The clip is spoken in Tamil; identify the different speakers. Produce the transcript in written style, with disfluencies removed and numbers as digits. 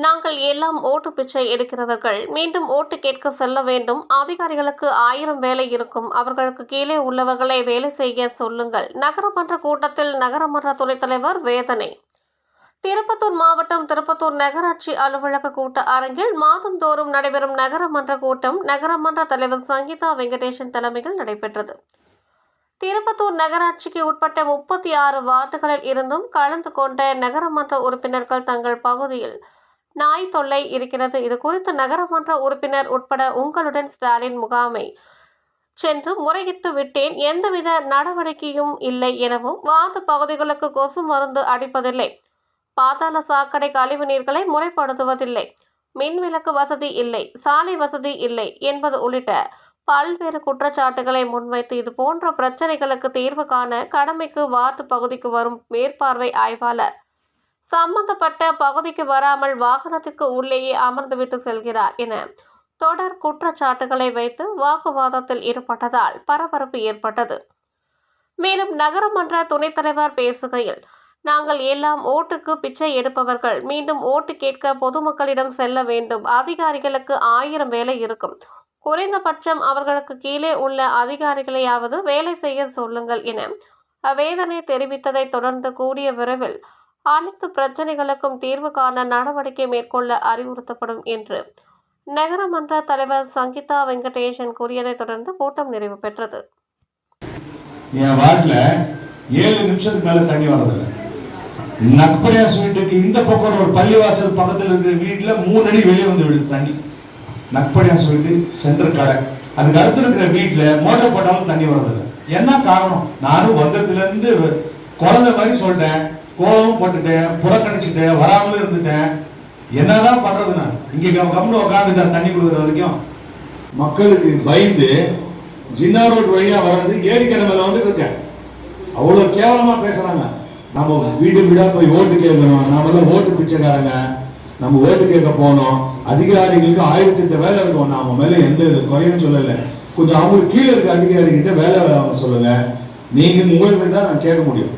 Speaker 1: நாங்கள் எல்லாம் ஓட்டு பிச்சை எடுக்கிறவர்கள் மீண்டும் ஓட்டு கேட்க செல்ல வேண்டும். அதிகாரிகளுக்கு 1000 வேலை இருக்கும். அவர்களுக்கு கீழே உள்ளவர்களை வேலை செய்ய சொல்லுங்கள். நகரமன்ற கூட்டத்தில் நகரமன்ற துணைத் தலைவர் வேதனை. திருப்பத்தூர் மாவட்டம் திருப்பத்தூர் நகராட்சி அலுவலக கூட்ட அரங்கில் மாதந்தோறும் நடைபெறும் நகரமன்ற கூட்டம் நகரமன்ற தலைவர் சங்கீதா வெங்கடேசன் தலைமையில் நடைபெற்றது. திருப்பத்தூர் நகராட்சிக்கு உட்பட்ட 36 வார்டுகளில் இருந்தும் கலந்து கொண்ட நகரமன்ற உறுப்பினர்கள் தங்கள் பகுதியில் நாய் தொல்லை இருக்கிறது, இது குறித்து நகரமன்ற உறுப்பினர் உட்பட உங்களுடன் ஸ்டாலின் முகாமை சென்று முறையிட்டு விட்டேன், எந்தவித நடவடிக்கையும் இல்லை எனவும், வார்டு பகுதிகளுக்கு கொசு மருந்து அடிப்பதில்லை, பாதாள சாக்கடை கழிவு நீர்களை முறைப்படுத்துவதில்லை, மின்விளக்கு வசதி இல்லை, சாலை வசதி இல்லை என்பது உள்ளிட்ட பல்வேறு குற்றச்சாட்டுகளை முன்வைத்து இது போன்ற பிரச்சனைகளுக்கு தீர்வு காண கடமைக்கு வார்டு பகுதிக்கு வரும் மேற்பார்வை ஆய்வாளர் சம்பந்தப்பட்ட பகுதிக்கு வராமல் வாகனத்திற்கு உள்ளேயே அமர்ந்துவிட்டு செல்கிறார் என தொடர் குற்றச்சாட்டுகளை வைத்து வாக்குவாதத்தில் ஈடுபட்டதால் பரபரப்பு ஏற்பட்டது. மேலும் நகரமன்ற துணைத் தலைவர் பேசுகையில், நாங்கள் எல்லாம் ஓட்டுக்கு பிச்சை எடுப்பவர்கள், மீண்டும் ஓட்டு கேட்க பொதுமக்களிடம் செல்ல வேண்டும். அதிகாரிகளுக்கு 1000 வேலை இருக்கும். குறைந்தபட்சம் அவர்களுக்கு கீழே உள்ள அதிகாரிகளையாவது வேலை செய்ய சொல்லுங்கள் என வேதனை தெரிவித்ததை தொடர்ந்து கூடிய விரைவில் அனைத்து பிரச்சனைகளுக்கும் தீர்வு காண நடவடிக்கை மேற்கொள்ள அறிவுறுத்தப்படும் என்று நகரமன்ற தலைவர் சங்கீதா வெங்கடேசன் கூறியதை தொடர்ந்து கூட்டம் நிறைவு பெற்றது.
Speaker 2: என் வார்டுல 7 நிமிஷத்துக்கு மேல தண்ணி வரதில்லை. நக்படியாஸ் வீட்டுக்கு இந்த பக்கம் ஒரு பள்ளிவாசல் பக்கத்தில் இருக்கிற வீட்டுல 3 அடி வெளியே வந்து விடுது தண்ணி. நக்படியாஸ் வீட்டு சென்டர் கடை, அதுக்கு அடுத்து இருக்கிற வீட்டுல மோட்டர் போட்டாலும் தண்ணி வரதில்லை. என்ன காரணம்? நானும் வந்ததுல இருந்து குழந்தை மாதிரி சொல்லிட்டேன், கோபம் போட்டுட்டேன், புறக்கணிச்சுட்டேன், வராமலும் இருந்துட்டேன். என்னதான் பண்றது? நான் இங்க கம்னு உட்காந்துட்டேன் தண்ணி கொடுக்குற வரைக்கும். மக்களுக்கு பயந்து ஜின்னா ரோட் வழியா வர்றது ஏரிக்கரை மேல வந்து இருக்கேன். அவ்வளவு கேவலமா பேசுறாங்க. நம்ம வீடு வீடா போய் ஓட்டு கேட்கணும், நாமெல்லாம் ஓட்டு பிச்சைக்காரங்க, நம்ம ஓட்டு கேட்க போனோம். அதிகாரிகளுக்கு 1008 வேலை இருக்கும். நாம மேல எந்த குறையும் சொல்லல. கொஞ்சம் அவங்களுக்கு கீழே இருக்க அதிகாரிகிட்ட வேலை சொல்லுங்க. நீங்க உங்களுக்கு தான் நான் கேட்க முடியும்.